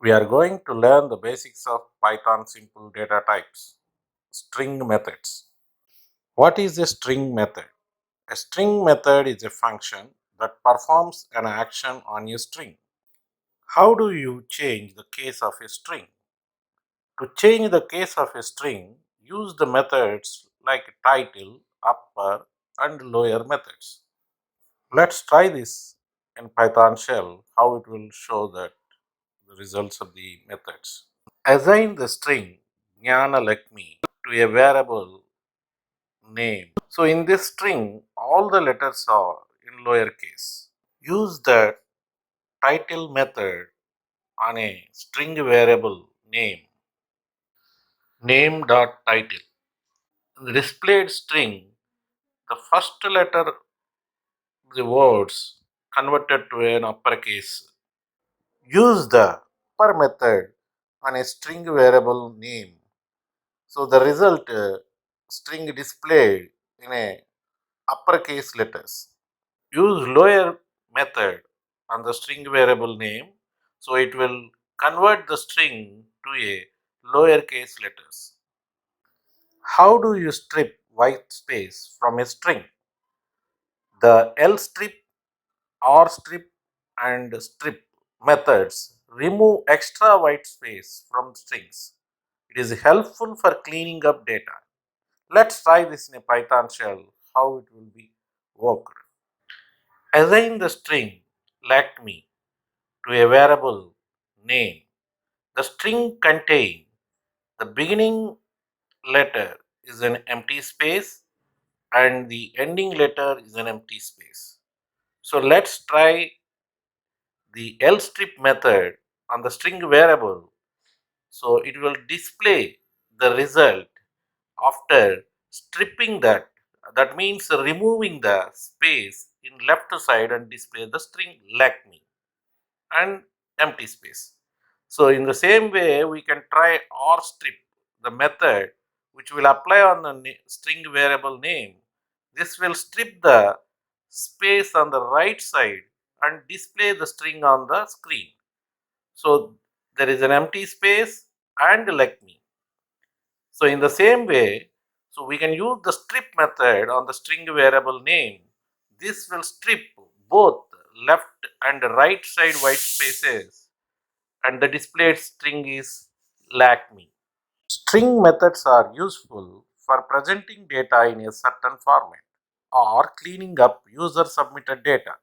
We are going to learn the basics of Python simple data types, string methods. What is a string method? A string method is a function that performs an action on a string. How do you change the case of a string? To change the case of a string, use the methods like title, upper, and lower methods. Let's try this in Python shell, how it will show that the results of the methods. Assign the string jnana lakmi to a variable name. So in this string, all the letters are in lowercase. Use the title method on a string variable name.title. In the displayed string, the first letter of the words converted to an uppercase. Use the upper method on a string variable name. So the result string displayed in a uppercase letters. Use lower method on the string variable name. So it will convert the string to a lowercase letters. How do you strip white space from a string? The L strip, R strip, and strip methods remove extra white space from strings. It is helpful for cleaning up data. Let's try this in a Python shell, how it will be worked. Assign the string let me to a variable name. The string contain the beginning letter is an empty space and the ending letter is an empty space. So let's try the lstrip method on the string variable. So it will display the result after stripping that. That means removing the space in left side and display the string like me and empty space. So in the same way, we can try or strip, the method which will apply on the string variable name. This will strip the space on the right side and display the string on the screen. So there is an empty space and like me. So in the same way, so we can use the strip method on the string variable name. This will strip both left and right side white spaces and the displayed string is lack me. String methods are useful for presenting data in a certain format or cleaning up user submitted data.